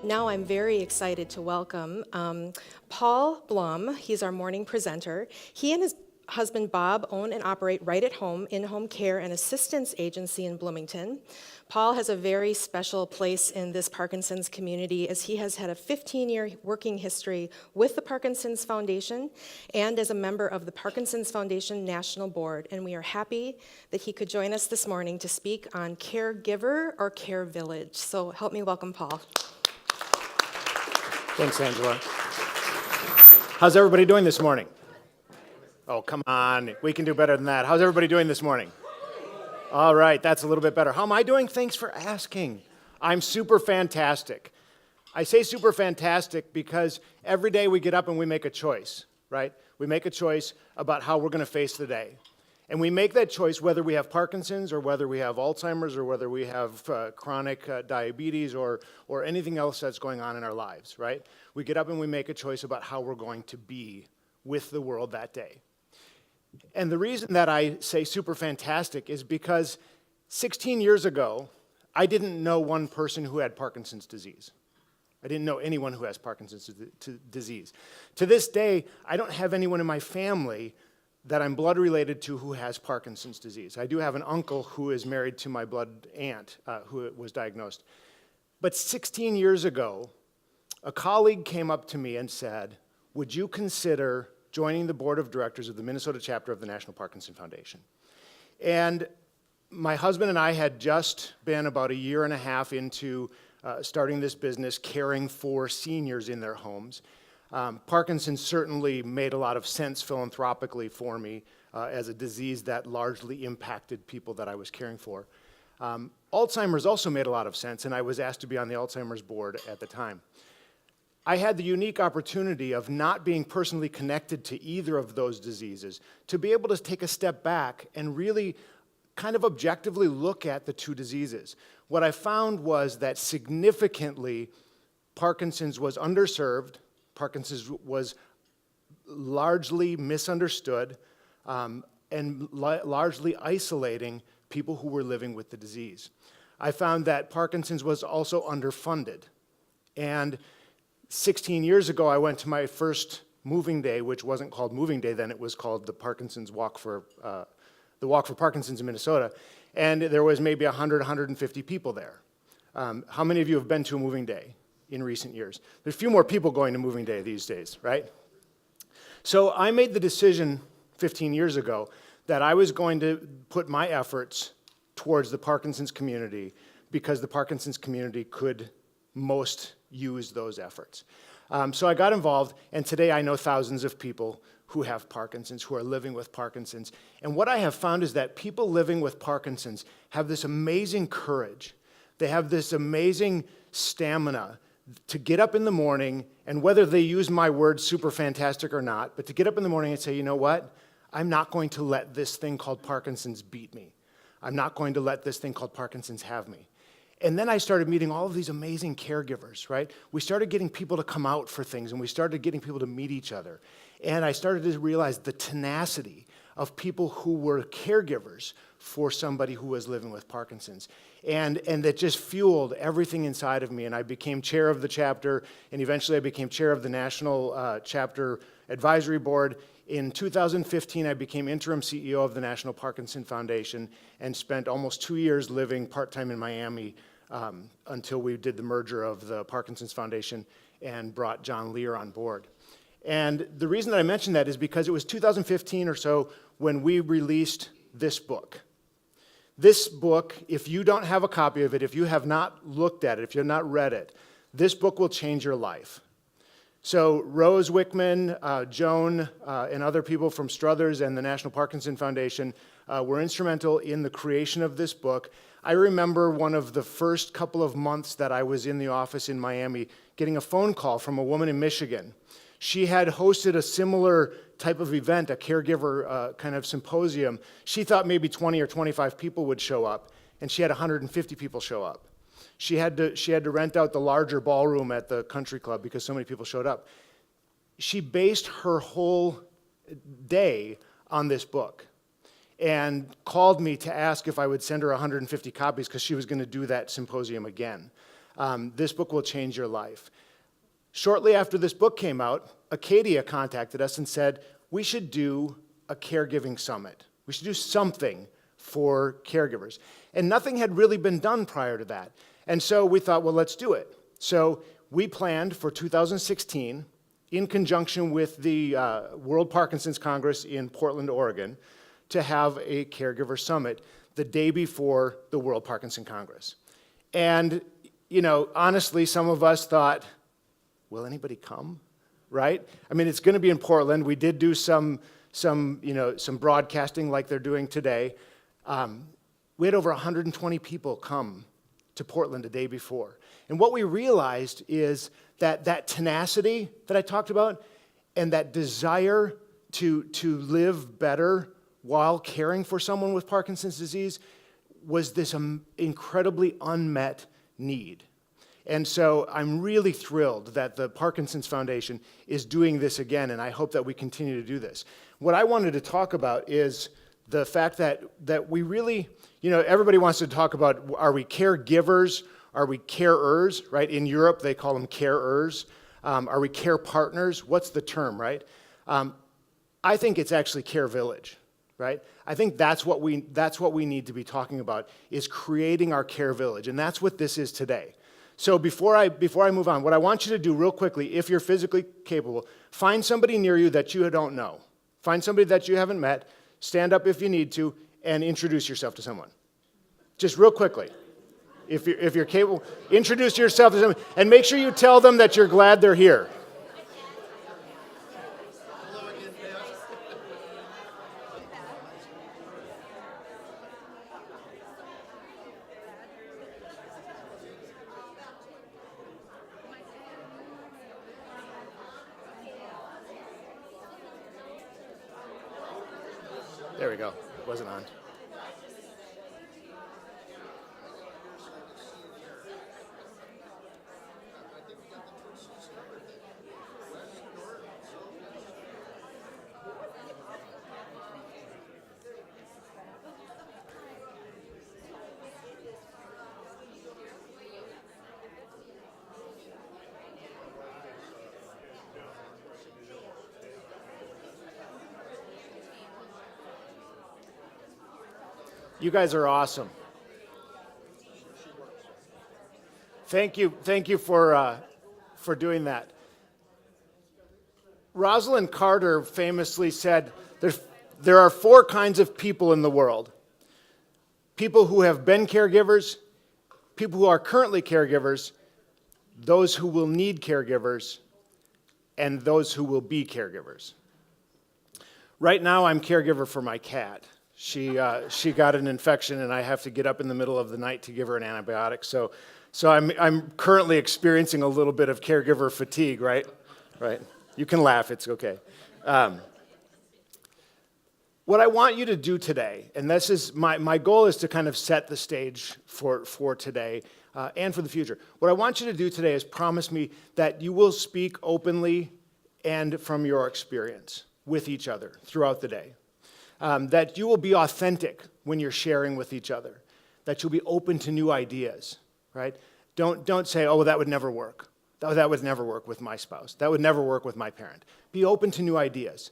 Now I'm very excited to welcome Paul Blom. He's our morning presenter. He and his husband Bob own and operate Right at Home in-home care and assistance agency in Bloomington. Paul has a very special place in this Parkinson's community as he has had a 15-year working history with the Parkinson's Foundation and as a member of the Parkinson's Foundation National Board. And we are happy that he could join us this morning to speak on Caregiver or Care Village. So help me welcome Paul. Thanks, Angela. How's everybody doing this morning? Oh, come on. We can do better than that. How's everybody doing this morning? All right, that's a little bit better. How am I doing? Thanks for asking. I'm super fantastic. I say super fantastic because every day we get up and we make a choice, right? We make a choice about how we're going to face the day. And we make that choice whether we have Parkinson's or whether we have Alzheimer's or whether we have chronic diabetes or anything else that's going on in our lives, right? We get up and we make a choice about how we're going to be with the world that day. And the reason that I say super fantastic is because 16 years ago, I didn't know one person who had Parkinson's disease. I didn't know anyone who has Parkinson's disease. To this day, I don't have anyone in my family that I'm blood related to who has Parkinson's disease. I do have an uncle who is married to my blood aunt who was diagnosed. But 16 years ago, a colleague came up to me and said, would you consider joining the board of directors of the Minnesota chapter of the National Parkinson Foundation? And my husband and I had just been about a year and a half into starting this business, caring for seniors in their homes. Parkinson's certainly made a lot of sense philanthropically for me as a disease that largely impacted people that I was caring for. Alzheimer's also made a lot of sense, and I was asked to be on the Alzheimer's board at the time. I had the unique opportunity of not being personally connected to either of those diseases, to be able to take a step back and really kind of objectively look at the two diseases. What I found was that significantly, Parkinson's was underserved. Parkinson's was largely misunderstood and largely isolating people who were living with the disease. I found that Parkinson's was also underfunded. And 16 years ago, I went to my first moving day, which wasn't called moving day then, it was called the Parkinson's Walk for Parkinson's in Minnesota. And there was maybe 100, 150 people there. How many of you have been to a moving day in recent years? There's a few more people going to moving day these days, right? So I made the decision 15 years ago that I was going to put my efforts towards the Parkinson's community because the Parkinson's community could most use those efforts. So I got involved, and today I know thousands of people who have Parkinson's, who are living with Parkinson's. And what I have found is that people living with Parkinson's have this amazing courage. They have this amazing stamina to get up in the morning, and whether they use my word super fantastic or not, but to get up in the morning and say, you know what? I'm not going to let this thing called Parkinson's beat me. I'm not going to let this thing called Parkinson's have me. And then I started meeting all of these amazing caregivers, right? We started getting people to come out for things, and we started getting people to meet each other. And I started to realize the tenacity of people who were caregivers for somebody who was living with Parkinson's. And that just fueled everything inside of me. And I became chair of the chapter, and eventually I became chair of the National Chapter Advisory Board. In 2015, I became interim CEO of the National Parkinson Foundation and spent almost 2 years living part-time in Miami until we did the merger of the Parkinson's Foundation and brought John Lear on board. And the reason that I mention that is because it was 2015 or so when we released this book. This book, if you don't have a copy of it, if you have not looked at it, if you have not read it, this book will change your life. So Rose Wickman, Joan, and other people from Struthers and the National Parkinson Foundation were instrumental in the creation of this book. I remember one of the first couple of months that I was in the office in Miami getting a phone call from a woman in Michigan. She had hosted a similar type of event, a caregiver kind of symposium. She thought maybe 20 or 25 people would show up, and she had 150 people show up. She had to rent out the larger ballroom at the country club because so many people showed up. She based her whole day on this book. and called me to ask if I would send her 150 copies because she was going to do that symposium again. This book will change your life. Shortly after this book came out, Acadia contacted us and said, we should do a caregiving summit. We should do something for caregivers. And nothing had really been done prior to that. And so we thought, well, let's do it. So we planned for 2016, in conjunction with the World Parkinson's Congress in Portland, Oregon, to have a caregiver summit the day before the World Parkinson Congress. And, honestly, some of us thought, will anybody come, right? I mean, it's going to be in Portland. We did do some broadcasting like they're doing today. We had over 120 people come to Portland the day before. And what we realized is that tenacity that I talked about and that desire to live better while caring for someone with Parkinson's disease was this incredibly unmet need. And so I'm really thrilled that the Parkinson's Foundation is doing this again, and I hope that we continue to do this. What I wanted to talk about is the fact that we really, everybody wants to talk about, are we caregivers? Are we carers, right? In Europe, they call them carers. Are we care partners? What's the term, right? I think it's actually care village, right? I think that's what we need to be talking about, is creating our care village, and that's what this is today. So before I move on, what I want you to do real quickly, if you're physically capable, find somebody near you that you don't know. Find somebody that you haven't met, stand up if you need to, and introduce yourself to someone. Just real quickly. If you're capable, introduce yourself to someone, and make sure you tell them that you're glad they're here. There we go. It wasn't on. You guys are awesome. Thank you for doing that. Rosalind Carter famously said, there are 4 kinds of people in the world. People who have been caregivers, people who are currently caregivers, those who will need caregivers, and those who will be caregivers. Right now, I'm caregiver for my cat. She got an infection, and I have to get up in the middle of the night to give her an antibiotic. So I'm currently experiencing a little bit of caregiver fatigue, right? Right. You can laugh, it's okay. What I want you to do today, and this is my goal is to kind of set the stage for today and for the future. What I want you to do today is promise me that you will speak openly and from your experience with each other throughout the day. That you will be authentic when you're sharing with each other, that you'll be open to new ideas, right? Don't say, oh, well, that would never work. That would never work with my spouse. That would never work with my parent. Be open to new ideas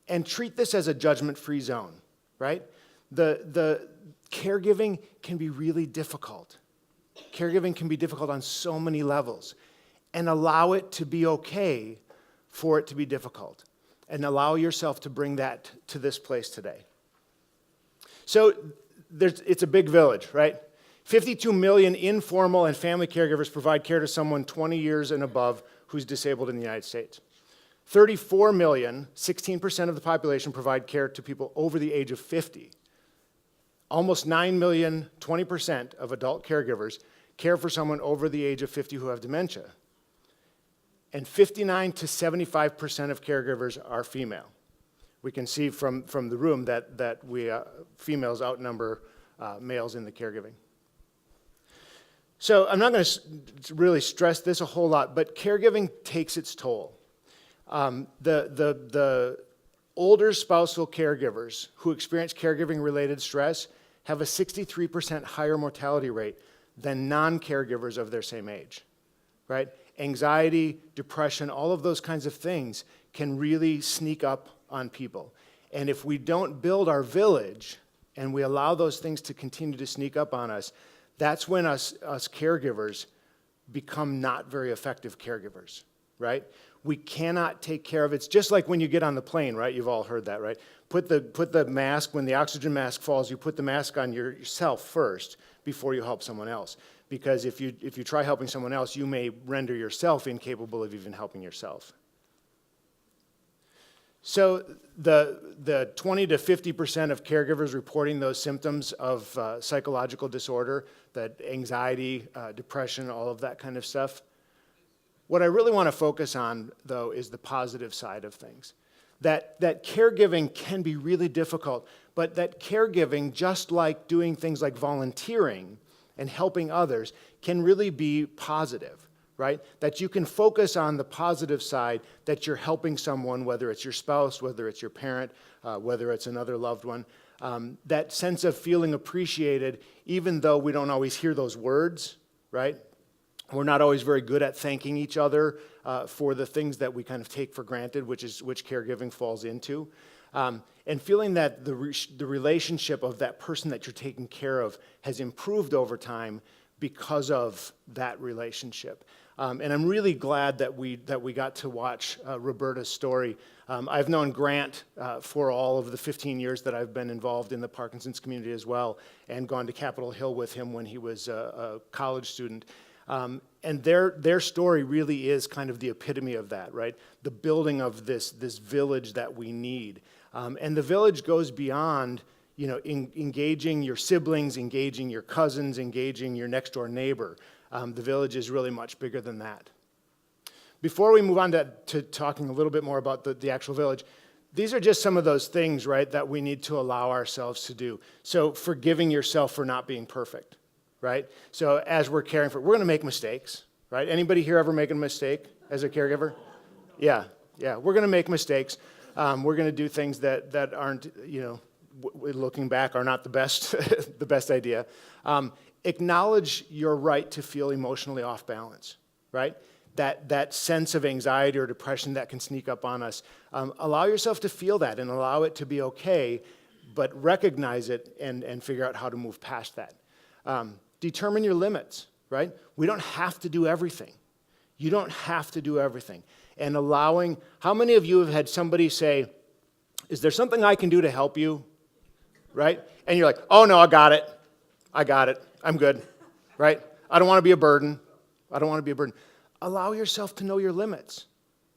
and treat this as a judgment-free zone, right? The caregiving can be really difficult. Caregiving can be difficult on so many levels, and allow it to be okay for it to be difficult. And allow yourself to bring that to this place today. So it's a big village, right? 52 million informal and family caregivers provide care to someone 20 years and above who's disabled in the United States. 34 million, 16% of the population, provide care to people over the age of 50. Almost 9 million, 20% of adult caregivers care for someone over the age of 50 who have dementia. And 59 to 75% of caregivers are female. We can see from the room that females outnumber males in the caregiving. So I'm not going to really stress this a whole lot, but caregiving takes its toll. The older spousal caregivers who experience caregiving-related stress have a 63% higher mortality rate than non-caregivers of their same age, right? Anxiety, depression, all of those kinds of things can really sneak up on people. And if we don't build our village and we allow those things to continue to sneak up on us, that's when us caregivers become not very effective caregivers, right? We cannot take care of it. It's just like when you get on the plane, right? You've all heard that, right? Put the mask, when the oxygen mask falls, you put the mask on yourself first before you help someone else. Because if you try helping someone else, you may render yourself incapable of even helping yourself. So the 20 to 50% of caregivers reporting those symptoms of psychological disorder, that anxiety, depression, all of that kind of stuff. What I really want to focus on, though, is the positive side of things. That caregiving can be really difficult, but that caregiving, just like doing things like volunteering and helping others, can really be positive, right? That you can focus on the positive side, that you're helping someone, whether it's your spouse, whether it's your parent, whether it's another loved one. That sense of feeling appreciated, even though we don't always hear those words, right? We're not always very good at thanking each other for the things that we kind of take for granted, which caregiving falls into. And feeling that the relationship of that person that you're taking care of has improved over time because of that relationship. And I'm really glad that we got to watch Roberta's story. I've known Grant for all of the 15 years that I've been involved in the Parkinson's community as well, and gone to Capitol Hill with him when he was a college student. And their story really is kind of the epitome of that, right? The building of this village that we need. And the village goes beyond, engaging your siblings, engaging your cousins, engaging your next door neighbor. The village is really much bigger than that. Before we move on to talking a little bit more about the actual village, these are just some of those things, right, that we need to allow ourselves to do. So forgiving yourself for not being perfect. Right? So as we're caring for, we're going to make mistakes, right? Anybody here ever make a mistake as a caregiver? Yeah, we're going to make mistakes. We're going to do things that aren't, looking back, are not the best, the best idea. Acknowledge your right to feel emotionally off balance, right? That sense of anxiety or depression that can sneak up on us. Allow yourself to feel that and allow it to be okay, but recognize it and figure out how to move past that. Determine your limits, right? We don't have to do everything. You don't have to do everything. And how many of you have had somebody say, is there something I can do to help you? Right? And you're like, oh no, I got it. I'm good, right? I don't want to be a burden. Allow yourself to know your limits,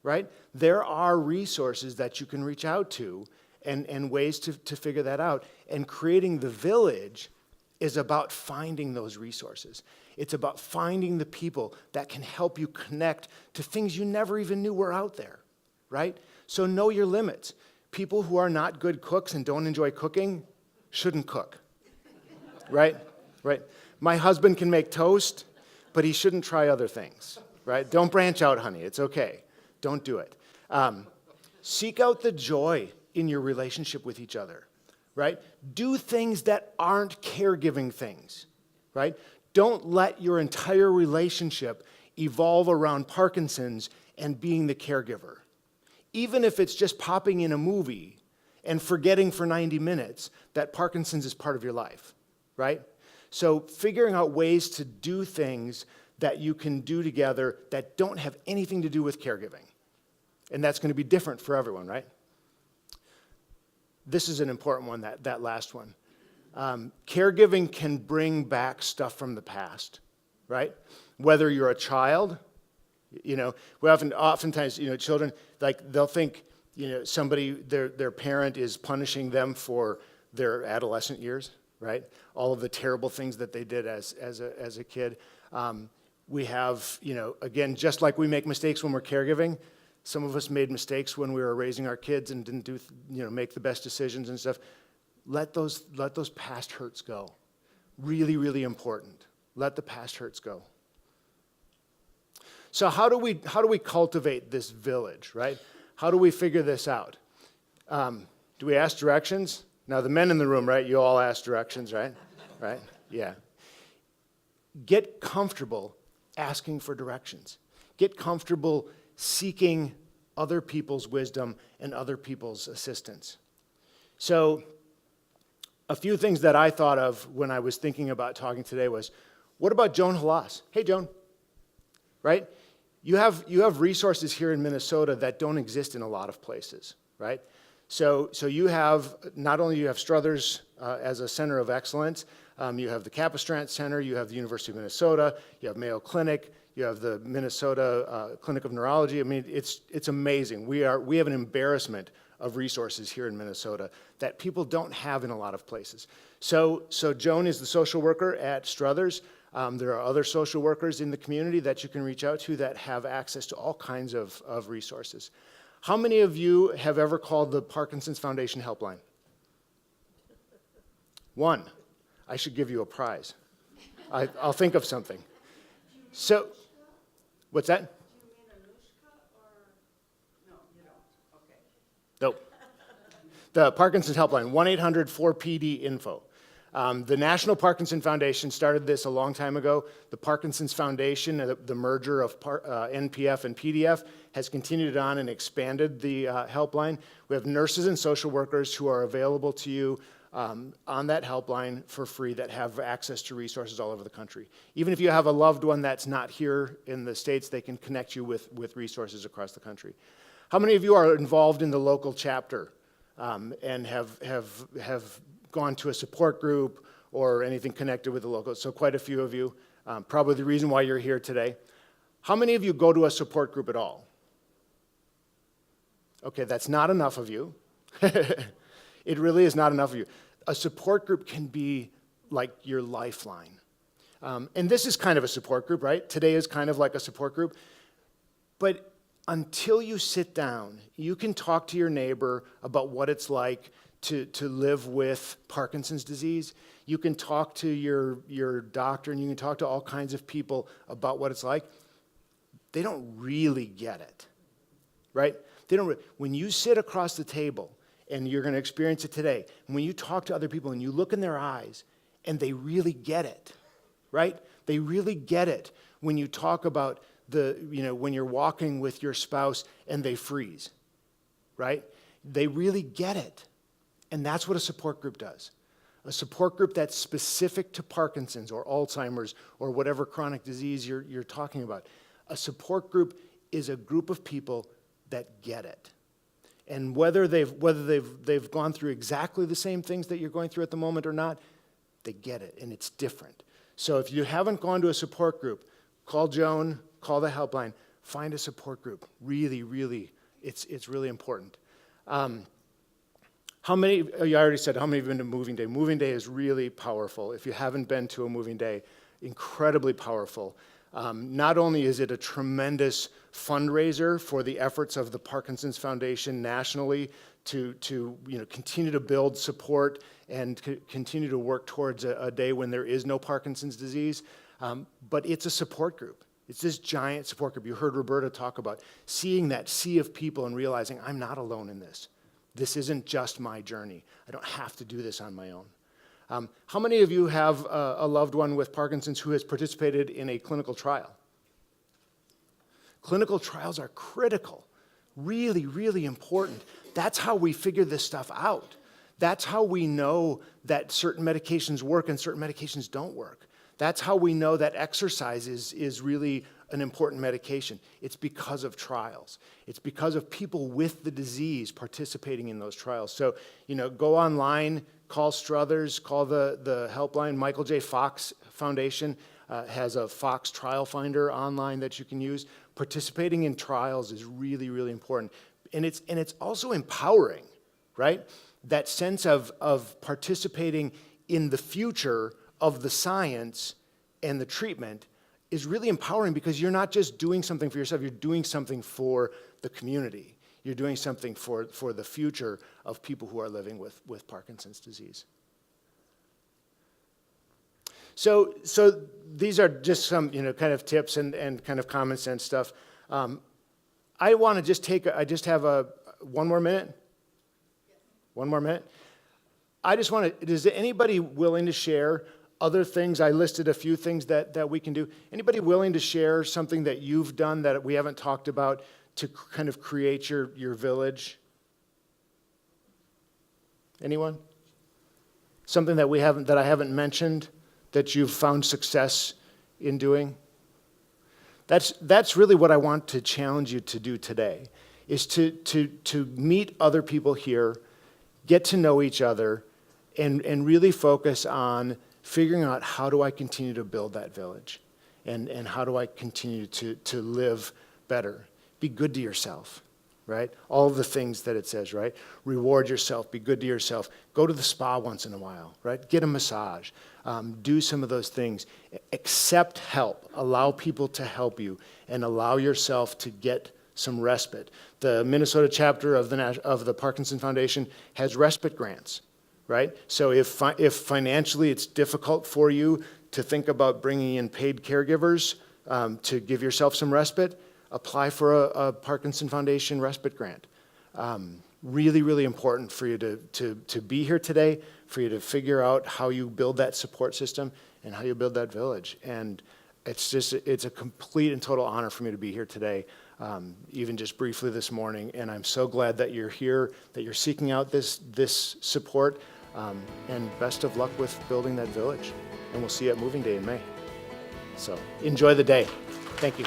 right? There are resources that you can reach out to and ways to figure that out. And creating the village is about finding those resources. It's about finding the people that can help you connect to things you never even knew were out there, right? So know your limits. People who are not good cooks and don't enjoy cooking shouldn't cook, right? Right. My husband can make toast, but he shouldn't try other things, right? Don't branch out, honey. It's okay. Don't do it. Seek out the joy in your relationship with each other. Right? Do things that aren't caregiving things, right? Don't let your entire relationship evolve around Parkinson's and being the caregiver. Even if it's just popping in a movie and forgetting for 90 minutes that Parkinson's is part of your life, right? So figuring out ways to do things that you can do together that don't have anything to do with caregiving. And that's going to be different for everyone, right? This is an important one, that last one. Caregiving can bring back stuff from the past, right? Whether you're a child, we oftentimes, children, like they'll think, somebody, their parent is punishing them for their adolescent years, right? All of the terrible things that they did as a kid. We have, again, just like we make mistakes when we're caregiving, some of us made mistakes when we were raising our kids and didn't make the best decisions and stuff. Let those past hurts go. Really, really important. Let the past hurts go. So how do we cultivate this village, right? How do we figure this out? Do we ask directions? Now, the men in the room, right? You all ask directions, right? Right? Yeah. Get comfortable asking for directions. Get comfortable seeking other people's wisdom and other people's assistance. So, a few things that I thought of when I was thinking about talking today was, what about Joan Hawass? Hey, Joan. Right? You have resources here in Minnesota that don't exist in a lot of places, right? So you have, not only you have Struthers as a center of excellence, you have the Capistrant Center, you have the University of Minnesota, you have Mayo Clinic, you have the Minnesota Clinic of Neurology. I mean, it's amazing. We have an embarrassment of resources here in Minnesota that people don't have in a lot of places. So Joan is the social worker at Struthers. There are other social workers in the community that you can reach out to that have access to all kinds of resources. How many of you have ever called the Parkinson's Foundation helpline? One. I should give you a prize. I'll think of something. So, what's that? Do you mean Anushka or? No, you don't. Okay. Nope. The Parkinson's helpline, 1-800-4PD-INFO. The National Parkinson Foundation started this a long time ago. The Parkinson's Foundation, the merger of NPF and PDF, has continued on and expanded the helpline. We have nurses and social workers who are available to you on that helpline for free that have access to resources all over the country. Even if you have a loved one that's not here in the States, they can connect you with resources across the country. How many of you are involved in the local chapter and have gone to a support group or anything connected with the local? So quite a few of you, probably the reason why you're here today. How many of you go to a support group at all? Okay, that's not enough of you. It really is not enough of you. A support group can be like your lifeline. And this is kind of a support group, right? Today is kind of like a support group. But until you sit down, you can talk to your neighbor about what it's like to live with Parkinson's disease. You can talk to your doctor, and you can talk to all kinds of people about what it's like. They don't really get it, right? When you sit across the table, and you're going to experience it today, and when you talk to other people and you look in their eyes, and they really get it, right? They really get it when you talk about when you're walking with your spouse and they freeze, right? They really get it. And that's what a support group does. A support group that's specific to Parkinson's or Alzheimer's or whatever chronic disease you're talking about. A support group is a group of people that get it. And whether they've gone through exactly the same things that you're going through at the moment or not, they get it, and it's different. So if you haven't gone to a support group, call Joan, call the helpline, find a support group. Really, really, it's really important. How many, you already said, how many have been to Moving Day? Moving Day is really powerful. If you haven't been to a Moving Day, incredibly powerful. Not only is it a tremendous fundraiser for the efforts of the Parkinson's Foundation nationally to continue to build support and continue to work towards a day when there is no Parkinson's disease, but it's a support group. It's this giant support group. You heard Roberta talk about seeing that sea of people and realizing I'm not alone in this. This isn't just my journey. I don't have to do this on my own. How many of you have a loved one with Parkinson's who has participated in a clinical trial? Clinical trials are critical, really, really important. That's how we figure this stuff out. That's how we know that certain medications work and certain medications don't work. That's how we know that exercise is really an important medication. It's because of trials. It's because of people with the disease participating in those trials. So, go online, call Struthers, call the helpline. Michael J. Fox Foundation has a Fox Trial Finder online that you can use. Participating in trials is really, really important. And it's also empowering, right? That sense of participating in the future of the science and the treatment is really empowering because you're not just doing something for yourself, you're doing something for the community. You're doing something for the future of people who are living with Parkinson's disease. So these are just some kind of tips and kind of common sense stuff. I want to just I just have one more minute. One more minute? I just want to, is anybody willing to share other things? I listed a few things that we can do. Anybody willing to share something that you've done that we haven't talked about to kind of create your village? Anyone? Something that I haven't mentioned that you've found success in doing? That's really what I want to challenge you to do today, is to meet other people here, get to know each other, and really focus on figuring out how do I continue to build that village, and how do I continue to live better. Be good to yourself, right? All of the things that it says, right? Reward yourself, be good to yourself. Go to the spa once in a while, right? Get a massage. Do some of those things. Accept help. Allow people to help you, and allow yourself to get some respite. The Minnesota chapter of the Parkinson Foundation has respite grants, right? So if financially it's difficult for you to think about bringing in paid caregivers to give yourself some respite, apply for a Parkinson Foundation respite grant. Really, really important for you to be here today, for you to figure out how you build that support system and how you build that village. And it's a complete and total honor for me to be here today, even just briefly this morning. And I'm so glad that you're here, that you're seeking out this support, and best of luck with building that village. And we'll see you at Moving Day in May. So enjoy the day. Thank you.